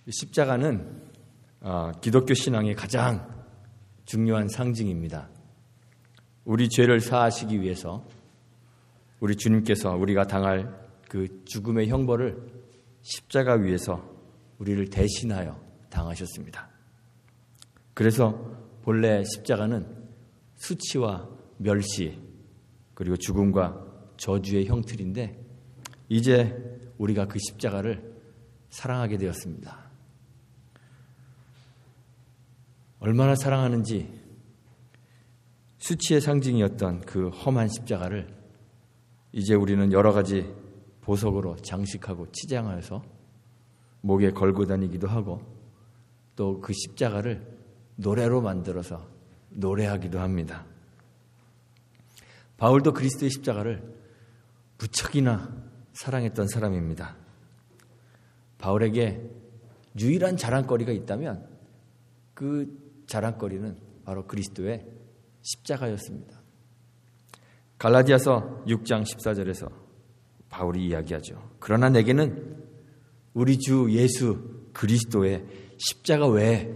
십자가는 기독교 신앙의 가장 중요한 상징입니다. 우리 죄를 사하시기 위해서 우리 주님께서 우리가 당할 그 죽음의 형벌을 십자가 위에서 우리를 대신하여 당하셨습니다. 그래서 본래 십자가는 수치와 멸시 그리고 죽음과 저주의 형틀인데 이제 우리가 그 십자가를 사랑하게 되었습니다. 얼마나 사랑하는지 수치의 상징이었던 그 험한 십자가를 이제 우리는 여러 가지 보석으로 장식하고 치장하여서 목에 걸고 다니기도 하고 또 그 십자가를 노래로 만들어서 노래하기도 합니다. 바울도 그리스도의 십자가를 무척이나 사랑했던 사람입니다. 바울에게 유일한 자랑거리가 있다면 그 자랑거리는 바로 그리스도의 십자가였습니다. 갈라디아서 6장 14절에서 바울이 이야기하죠. 그러나 내게는 우리 주 예수 그리스도의 십자가 외에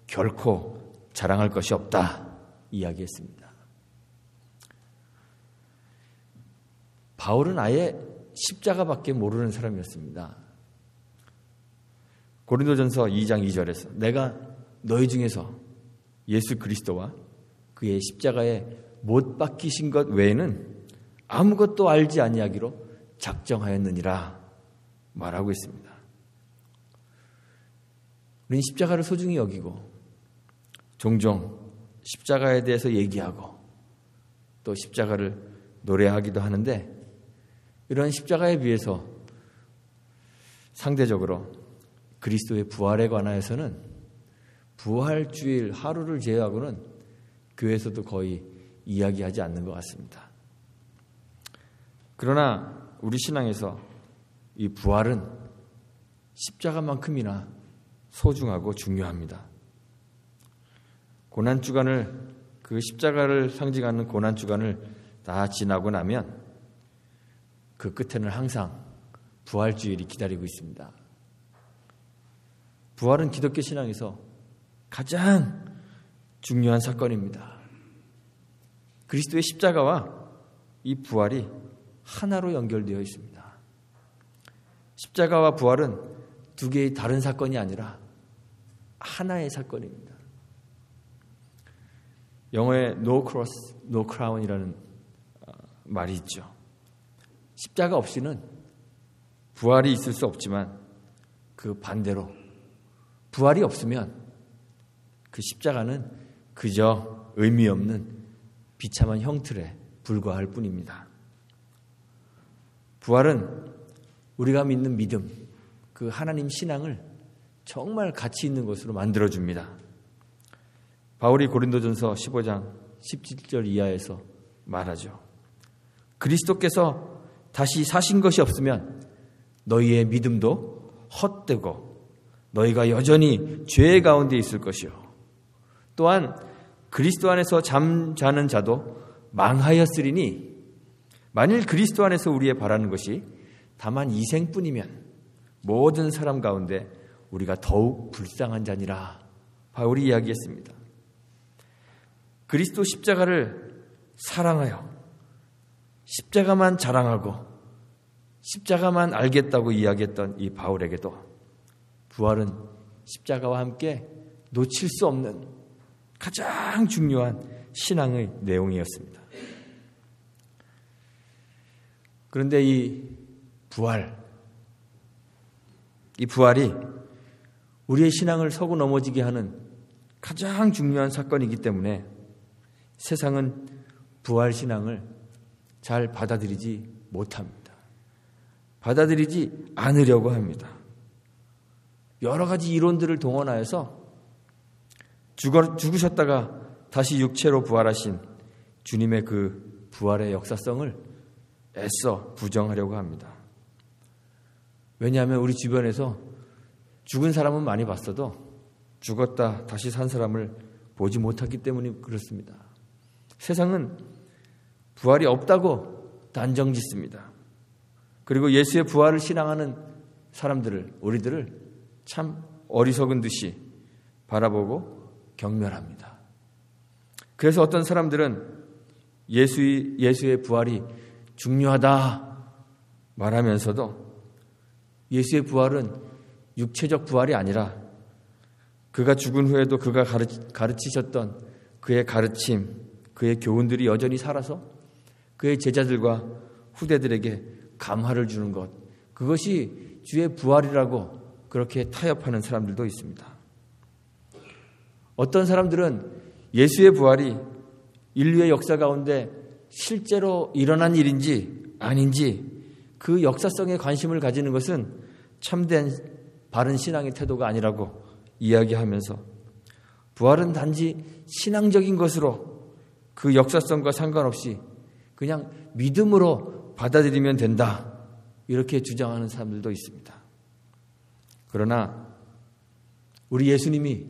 결코 자랑할 것이 없다 이야기했습니다. 바울은 아예 십자가밖에 모르는 사람이었습니다. 고린도전서 2장 2절에서 내가 너희 중에서 예수 그리스도와 그의 십자가에 못 박히신 것 외에는 아무것도 알지 아니하기로 작정하였느니라 말하고 있습니다. 우리는 십자가를 소중히 여기고 종종 십자가에 대해서 얘기하고 또 십자가를 노래하기도 하는데 이런 십자가에 비해서 상대적으로 그리스도의 부활에 관하여서는 부활주일 하루를 제외하고는 교회에서도 거의 이야기하지 않는 것 같습니다. 그러나 우리 신앙에서 이 부활은 십자가만큼이나 소중하고 중요합니다. 고난주간을 그 십자가를 상징하는 고난주간을 다 지나고 나면 그 끝에는 항상 부활주일이 기다리고 있습니다. 부활은 기독교 신앙에서 가장 중요한 사건입니다. 그리스도의 십자가와 이 부활이 하나로 연결되어 있습니다. 십자가와 부활은 두 개의 다른 사건이 아니라 하나의 사건입니다. 영어에 No Cross, No Crown이라는 말이 있죠. 십자가 없이는 부활이 있을 수 없지만 그 반대로 부활이 없으면 그 십자가는 그저 의미 없는 비참한 형틀에 불과할 뿐입니다. 부활은 우리가 믿는 믿음, 그 하나님 신앙을 정말 가치 있는 것으로 만들어줍니다. 바울이 고린도전서 15장 17절 이하에서 말하죠. 그리스도께서 다시 사신 것이 없으면 너희의 믿음도 헛되고 너희가 여전히 죄 가운데 있을 것이요. 또한 그리스도 안에서 잠자는 자도 망하였으리니 만일 그리스도 안에서 우리의 바라는 것이 다만 이생뿐이면 모든 사람 가운데 우리가 더욱 불쌍한 자니라 바울이 이야기했습니다. 그리스도 십자가를 사랑하여 십자가만 자랑하고 십자가만 알겠다고 이야기했던 이 바울에게도 부활은 십자가와 함께 놓칠 수 없는 가장 중요한 신앙의 내용이었습니다. 그런데 이 부활이 우리의 신앙을 서고 넘어지게 하는 가장 중요한 사건이기 때문에 세상은 부활 신앙을 잘 받아들이지 못합니다. 받아들이지 않으려고 합니다. 여러 가지 이론들을 동원하여서 죽으셨다가 다시 육체로 부활하신 주님의 그 부활의 역사성을 애써 부정하려고 합니다. 왜냐하면 우리 주변에서 죽은 사람은 많이 봤어도 죽었다 다시 산 사람을 보지 못했기 때문에 그렇습니다. 세상은 부활이 없다고 단정짓습니다. 그리고 예수의 부활을 신앙하는 사람들을, 우리들을 참 어리석은 듯이 바라보고 경멸합니다. 그래서 어떤 사람들은 예수의 부활이 중요하다 말하면서도 예수의 부활은 육체적 부활이 아니라 그가 죽은 후에도 그가 가르치셨던 그의 가르침, 그의 교훈들이 여전히 살아서 그의 제자들과 후대들에게 감화를 주는 것, 그것이 주의 부활이라고 그렇게 타협하는 사람들도 있습니다. 어떤 사람들은 예수의 부활이 인류의 역사 가운데 실제로 일어난 일인지 아닌지 그 역사성에 관심을 가지는 것은 참된 바른 신앙의 태도가 아니라고 이야기하면서 부활은 단지 신앙적인 것으로 그 역사성과 상관없이 그냥 믿음으로 받아들이면 된다, 이렇게 주장하는 사람들도 있습니다. 그러나 우리 예수님이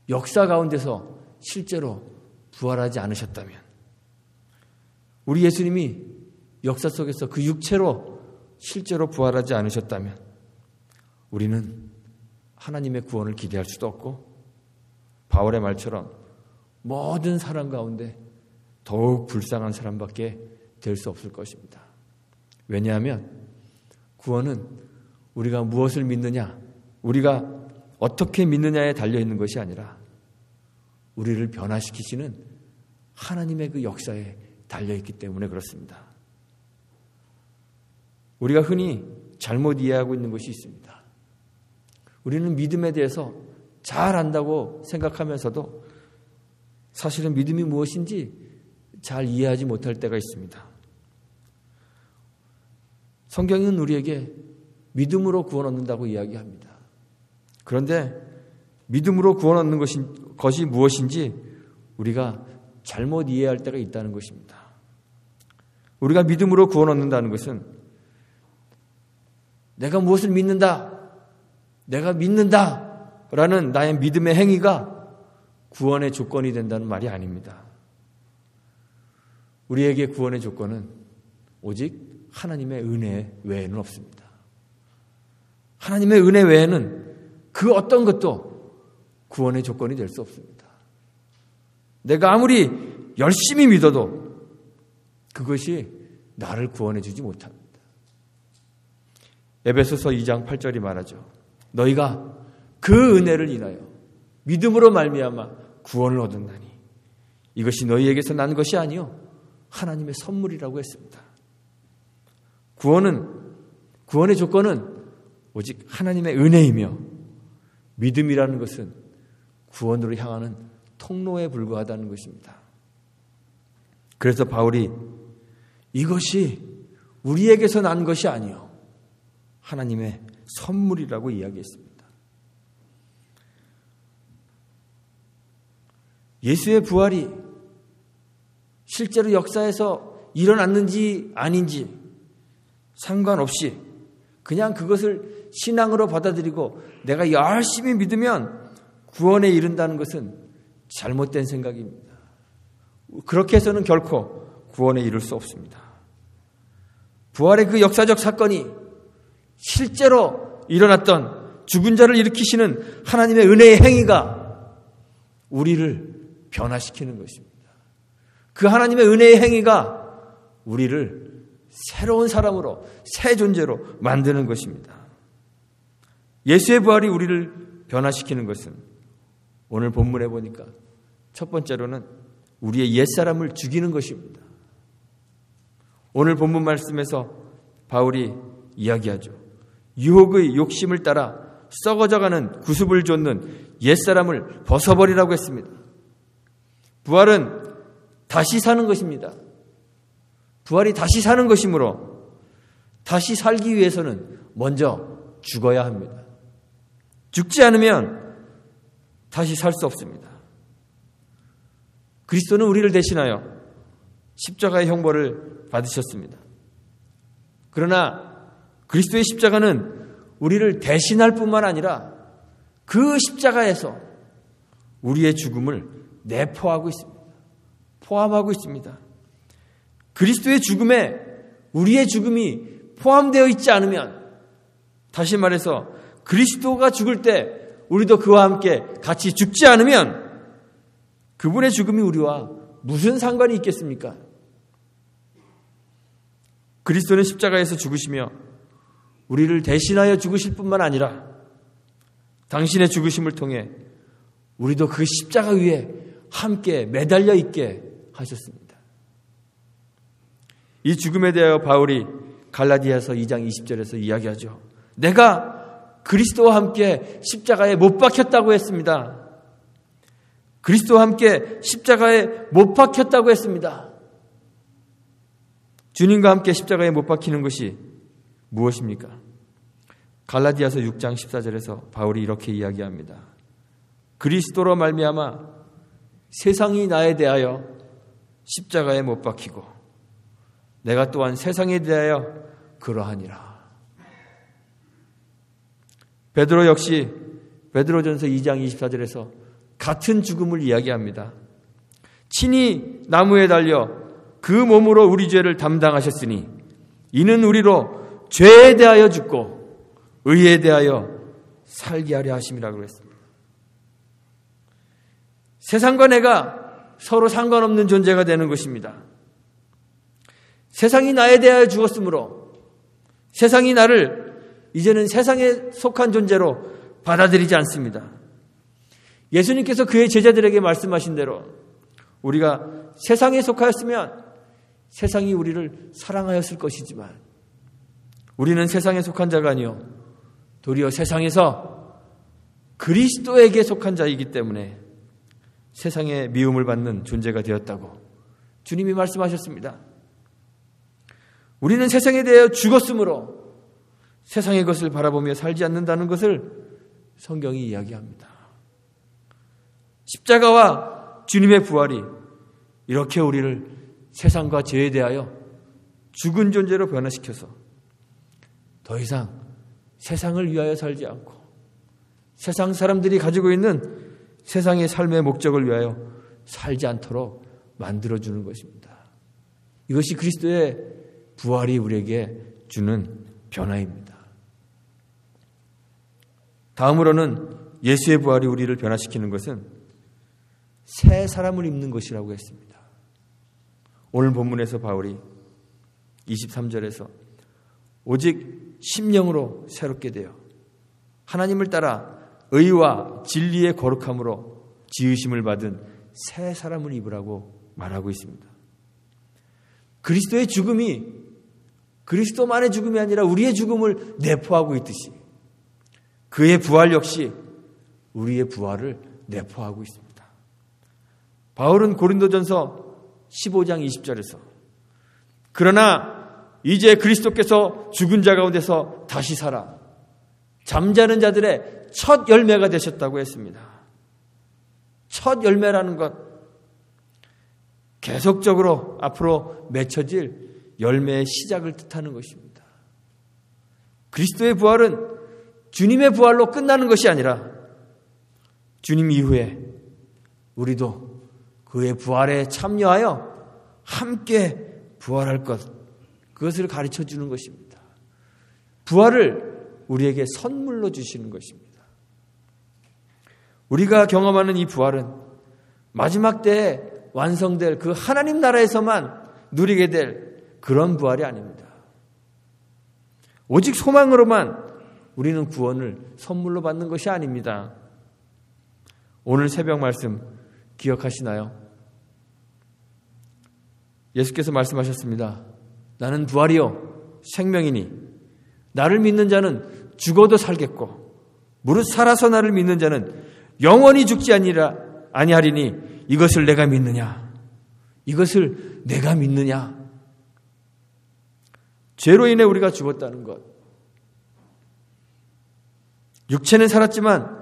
역사 가운데서 실제로 부활하지 않으셨다면, 우리 예수님이 역사 속에서 그 육체로 실제로 부활하지 않으셨다면 우리는 하나님의 구원을 기대할 수도 없고 바울의 말처럼 모든 사람 가운데 더욱 불쌍한 사람밖에 될 수 없을 것입니다. 왜냐하면 구원은 우리가 무엇을 믿느냐, 우리가 어떻게 믿느냐에 달려있는 것이 아니라 우리를 변화시키시는 하나님의 그 역사에 달려있기 때문에 그렇습니다. 우리가 흔히 잘못 이해하고 있는 것이 있습니다. 우리는 믿음에 대해서 잘 안다고 생각하면서도 사실은 믿음이 무엇인지 잘 이해하지 못할 때가 있습니다. 성경은 우리에게 믿음으로 구원 얻는다고 이야기합니다. 그런데 믿음으로 구원 얻는 것이 무엇인지 우리가 잘못 이해할 때가 있다는 것입니다. 우리가 믿음으로 구원 얻는다는 것은 내가 무엇을 믿는다, 내가 믿는다라는 나의 믿음의 행위가 구원의 조건이 된다는 말이 아닙니다. 우리에게 구원의 조건은 오직 하나님의 은혜 외에는 없습니다. 하나님의 은혜 외에는 그 어떤 것도 구원의 조건이 될 수 없습니다. 내가 아무리 열심히 믿어도 그것이 나를 구원해 주지 못합니다. 에베소서 2장 8절이 말하죠. 너희가 그 은혜를 인하여 믿음으로 말미암아 구원을 얻었나니 이것이 너희에게서 난 것이 아니요 하나님의 선물이라고 했습니다. 구원의 조건은 오직 하나님의 은혜이며 믿음이라는 것은 구원으로 향하는 통로에 불과하다는 것입니다. 그래서 바울이 이것이 우리에게서 난 것이 아니요 하나님의 선물이라고 이야기했습니다. 예수의 부활이 실제로 역사에서 일어났는지 아닌지 상관없이 그냥 그것을 신앙으로 받아들이고 내가 열심히 믿으면 구원에 이른다는 것은 잘못된 생각입니다. 그렇게 해서는 결코 구원에 이를 수 없습니다. 부활의 그 역사적 사건이 실제로 일어났던 죽은 자를 일으키시는 하나님의 은혜의 행위가 우리를 변화시키는 것입니다. 그 하나님의 은혜의 행위가 우리를 새로운 사람으로, 새 존재로 만드는 것입니다. 예수의 부활이 우리를 변화시키는 것은 오늘 본문에 보니까 첫 번째로는 우리의 옛사람을 죽이는 것입니다. 오늘 본문 말씀에서 바울이 이야기하죠. 유혹의 욕심을 따라 썩어져가는 구습을 좇는 옛사람을 벗어버리라고 했습니다. 부활은 다시 사는 것입니다. 부활이 다시 사는 것이므로 다시 살기 위해서는 먼저 죽어야 합니다. 죽지 않으면 다시 살 수 없습니다. 그리스도는 우리를 대신하여 십자가의 형벌을 받으셨습니다. 그러나 그리스도의 십자가는 우리를 대신할 뿐만 아니라 그 십자가에서 우리의 죽음을 내포하고 있습니다. 포함하고 있습니다. 그리스도의 죽음에 우리의 죽음이 포함되어 있지 않으면, 다시 말해서 그리스도가 죽을 때 우리도 그와 함께 같이 죽지 않으면 그분의 죽음이 우리와 무슨 상관이 있겠습니까? 그리스도는 십자가에서 죽으시며 우리를 대신하여 죽으실 뿐만 아니라 당신의 죽으심을 통해 우리도 그 십자가 위에 함께 매달려 있게 하셨습니다. 이 죽음에 대하여 바울이 갈라디아서 2장 20절에서 이야기하죠. 내가 그리스도와 함께 십자가에 못 박혔다고 했습니다. 그리스도와 함께 십자가에 못 박혔다고 했습니다. 주님과 함께 십자가에 못 박히는 것이 무엇입니까? 갈라디아서 6장 14절에서 바울이 이렇게 이야기합니다. 그리스도로 말미암아 세상이 나에 대하여 십자가에 못 박히고 내가 또한 세상에 대하여 그러하니라. 베드로 역시 베드로전서 2장 24절에서 같은 죽음을 이야기합니다. 친히 나무에 달려 그 몸으로 우리 죄를 담당하셨으니 이는 우리로 죄에 대하여 죽고 의에 대하여 살게 하려 하심이라고 그랬습니다. 세상과 내가 서로 상관없는 존재가 되는 것입니다. 세상이 나에 대하여 죽었으므로 세상이 나를 이제는 세상에 속한 존재로 받아들이지 않습니다. 예수님께서 그의 제자들에게 말씀하신 대로 우리가 세상에 속하였으면 세상이 우리를 사랑하였을 것이지만 우리는 세상에 속한 자가 아니요 도리어 세상에서 그리스도에게 속한 자이기 때문에 세상의 미움을 받는 존재가 되었다고 주님이 말씀하셨습니다. 우리는 세상에 대하여 죽었으므로 세상의 것을 바라보며 살지 않는다는 것을 성경이 이야기합니다. 십자가와 주님의 부활이 이렇게 우리를 세상과 죄에 대하여 죽은 존재로 변화시켜서 더 이상 세상을 위하여 살지 않고 세상 사람들이 가지고 있는 세상의 삶의 목적을 위하여 살지 않도록 만들어주는 것입니다. 이것이 그리스도의 부활이 우리에게 주는 변화입니다. 다음으로는 예수의 부활이 우리를 변화시키는 것은 새 사람을 입는 것이라고 했습니다. 오늘 본문에서 바울이 23절에서 오직 심령으로 새롭게 되어 하나님을 따라 의와 진리의 거룩함으로 지으심을 받은 새 사람을 입으라고 말하고 있습니다. 그리스도의 죽음이 그리스도만의 죽음이 아니라 우리의 죽음을 내포하고 있듯이 그의 부활 역시 우리의 부활을 내포하고 있습니다. 바울은 고린도전서 15장 20절에서 그러나 이제 그리스도께서 죽은 자 가운데서 다시 살아 잠자는 자들의 첫 열매가 되셨다고 했습니다. 첫 열매라는 것, 계속적으로 앞으로 맺혀질 열매의 시작을 뜻하는 것입니다. 그리스도의 부활은 주님의 부활로 끝나는 것이 아니라 주님 이후에 우리도 그의 부활에 참여하여 함께 부활할 것, 그것을 가르쳐 주는 것입니다. 부활을 우리에게 선물로 주시는 것입니다. 우리가 경험하는 이 부활은 마지막 때에 완성될 그 하나님 나라에서만 누리게 될 그런 부활이 아닙니다. 오직 소망으로만 우리는 구원을 선물로 받는 것이 아닙니다. 오늘 새벽 말씀 기억하시나요? 예수께서 말씀하셨습니다. 나는 부활이요 생명이니 나를 믿는 자는 죽어도 살겠고 무릇 살아서 나를 믿는 자는 영원히 죽지 아니하리니 이것을 내가 믿느냐? 이것을 내가 믿느냐? 죄로 인해 우리가 죽었다는 것, 육체는 살았지만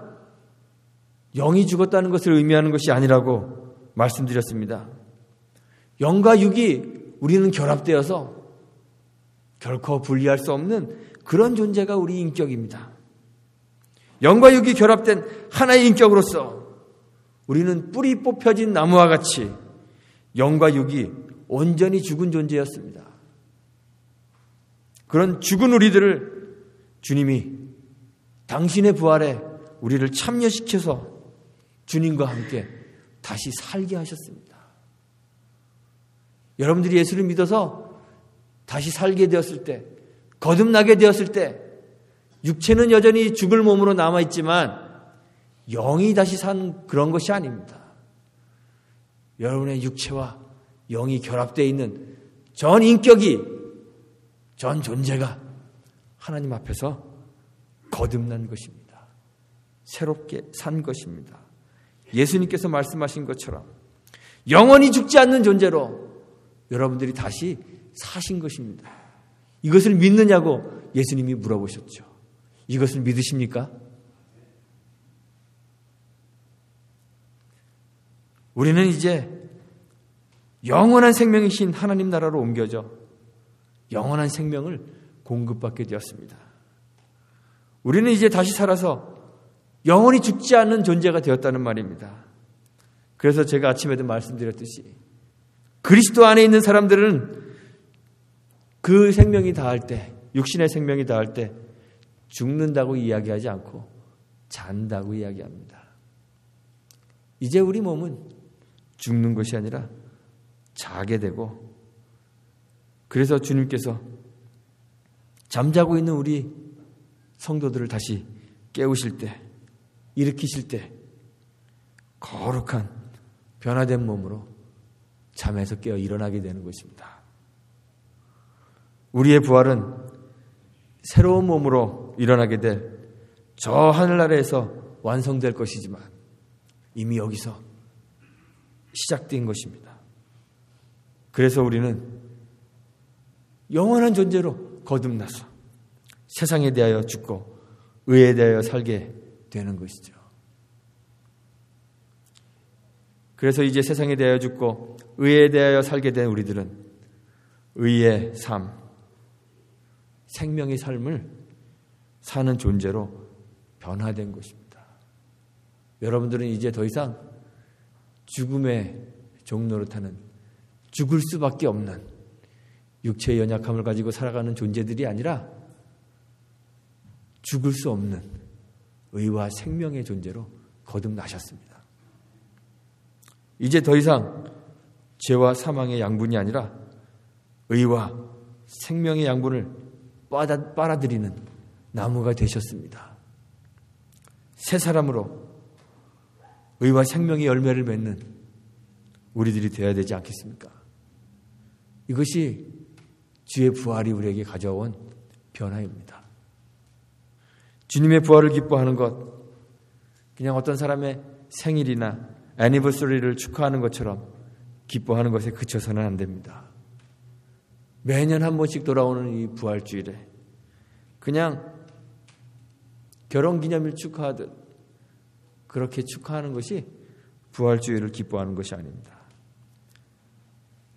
영이 죽었다는 것을 의미하는 것이 아니라고 말씀드렸습니다. 영과 육이 우리는 결합되어서 결코 분리할 수 없는 그런 존재가 우리 인격입니다. 영과 육이 결합된 하나의 인격으로서 우리는 뿌리 뽑혀진 나무와 같이 영과 육이 온전히 죽은 존재였습니다. 그런 죽은 우리들을 주님이 당신의 부활에 우리를 참여시켜서 주님과 함께 다시 살게 하셨습니다. 여러분들이 예수를 믿어서 다시 살게 되었을 때, 거듭나게 되었을 때, 육체는 여전히 죽을 몸으로 남아있지만 영이 다시 산 그런 것이 아닙니다. 여러분의 육체와 영이 결합되어 있는 전 인격이, 전 존재가 하나님 앞에서 거듭난 것입니다. 새롭게 산 것입니다. 예수님께서 말씀하신 것처럼 영원히 죽지 않는 존재로 여러분들이 다시 사신 것입니다. 이것을 믿느냐고 예수님이 물어보셨죠. 이것을 믿으십니까? 우리는 이제 영원한 생명이신 하나님 나라로 옮겨져 영원한 생명을 공급받게 되었습니다. 우리는 이제 다시 살아서 영원히 죽지 않는 존재가 되었다는 말입니다. 그래서 제가 아침에도 말씀드렸듯이 그리스도 안에 있는 사람들은 그 생명이 다할 때, 육신의 생명이 다할 때 죽는다고 이야기하지 않고 잔다고 이야기합니다. 이제 우리 몸은 죽는 것이 아니라 자게 되고, 그래서 주님께서 잠자고 있는 우리 성도들을 다시 깨우실 때, 일으키실 때 거룩한 변화된 몸으로 잠에서 깨어 일어나게 되는 것입니다. 우리의 부활은 새로운 몸으로 일어나게 될 저 하늘나라에서 완성될 것이지만 이미 여기서 시작된 것입니다. 그래서 우리는 영원한 존재로 거듭나서 세상에 대하여 죽고 의에 대하여 살게 되는 것이죠. 그래서 이제 세상에 대하여 죽고 의에 대하여 살게 된 우리들은 의의 삶, 생명의 삶을 사는 존재로 변화된 것입니다. 여러분들은 이제 더 이상 죽음의 종노릇하는, 죽을 수밖에 없는 육체의 연약함을 가지고 살아가는 존재들이 아니라 죽을 수 없는 의와 생명의 존재로 거듭나셨습니다. 이제 더 이상 죄와 사망의 양분이 아니라 의와 생명의 양분을 빨아들이는 나무가 되셨습니다. 새 사람으로 의와 생명의 열매를 맺는 우리들이 되어야 되지 않겠습니까? 이것이 주의 부활이 우리에게 가져온 변화입니다. 주님의 부활을 기뻐하는 것, 그냥 어떤 사람의 생일이나 애니버서리를 축하하는 것처럼 기뻐하는 것에 그쳐서는 안 됩니다. 매년 한 번씩 돌아오는 이 부활주일에 그냥 결혼기념일 축하하듯 그렇게 축하하는 것이 부활주일을 기뻐하는 것이 아닙니다.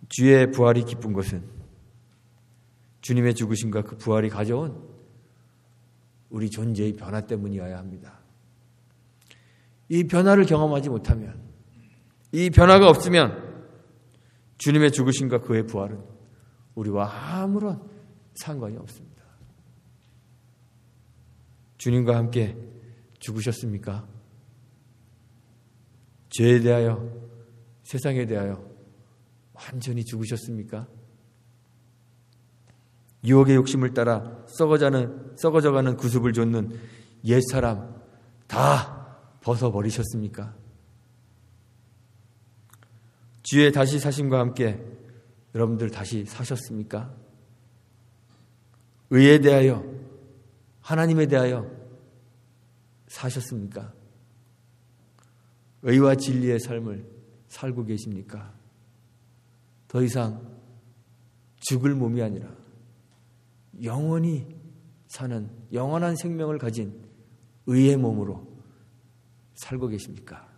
주의 부활이 기쁜 것은 주님의 죽으심과 그 부활이 가져온 우리 존재의 변화 때문이어야 합니다. 이 변화를 경험하지 못하면, 이 변화가 없으면 주님의 죽으심과 그의 부활은 우리와 아무런 상관이 없습니다. 주님과 함께 죽으셨습니까? 죄에 대하여, 세상에 대하여 완전히 죽으셨습니까? 유혹의 욕심을 따라 썩어져가는 구습을 좇는 옛사람 다 벗어버리셨습니까? 주의 다시 사심과 함께 여러분들 다시 사셨습니까? 의에 대하여, 하나님에 대하여 사셨습니까? 의와 진리의 삶을 살고 계십니까? 더 이상 죽을 몸이 아니라 영원히 사는 영원한 생명을 가진 의의 몸으로 살고 계십니까?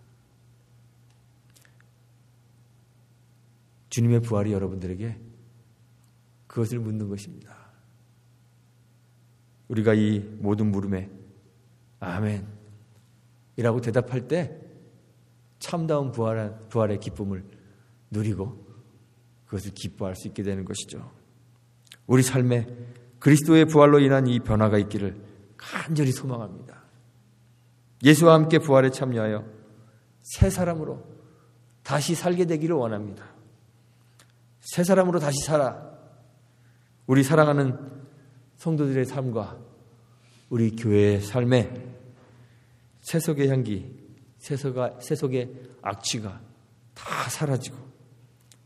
주님의 부활이 여러분들에게 그것을 묻는 것입니다. 우리가 이 모든 물음에 아멘 이라고 대답할 때 참다운 부활의 기쁨을 누리고 그것을 기뻐할 수 있게 되는 것이죠. 우리 삶에 그리스도의 부활로 인한 이 변화가 있기를 간절히 소망합니다. 예수와 함께 부활에 참여하여 새 사람으로 다시 살게 되기를 원합니다. 새 사람으로 다시 살아 우리 사랑하는 성도들의 삶과 우리 교회의 삶에 세속의 향기, 세속의 악취가 다 사라지고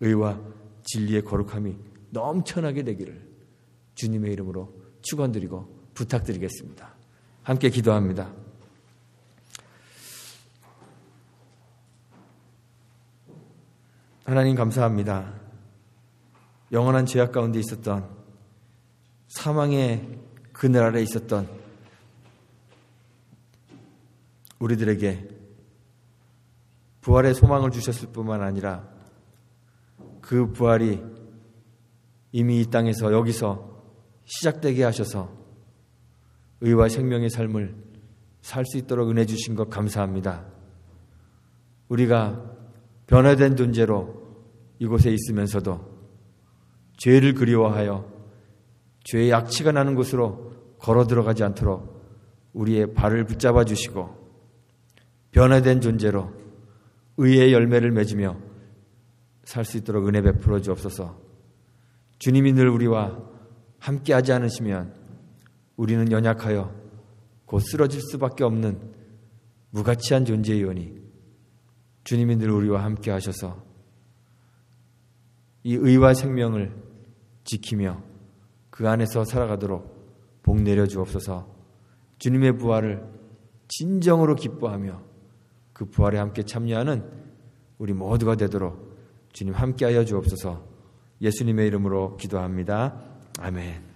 의와 진리의 거룩함이 넘쳐나게 되기를 주님의 이름으로 축원드리고 부탁드리겠습니다. 함께 기도합니다. 하나님 감사합니다. 영원한 죄악 가운데 있었던 사망의 그늘 아래 있었던 우리들에게 부활의 소망을 주셨을 뿐만 아니라 그 부활이 이미 이 땅에서 여기서 시작되게 하셔서 의와 생명의 삶을 살 수 있도록 은혜 주신 것 감사합니다. 우리가 변화된 존재로 이곳에 있으면서도 죄를 그리워하여 죄의 악취가 나는 곳으로 걸어 들어가지 않도록 우리의 발을 붙잡아 주시고 변화된 존재로 의의 열매를 맺으며 살 수 있도록 은혜 베풀어 주옵소서. 주님이 늘 우리와 함께하지 않으시면 우리는 연약하여 곧 쓰러질 수밖에 없는 무가치한 존재이오니 주님이 늘 우리와 함께하셔서 이 의와 생명을 지키며 그 안에서 살아가도록 복 내려 주옵소서. 주님의 부활을 진정으로 기뻐하며 그 부활에 함께 참여하는 우리 모두가 되도록 주님 함께하여 주옵소서. 예수님의 이름으로 기도합니다. 아멘.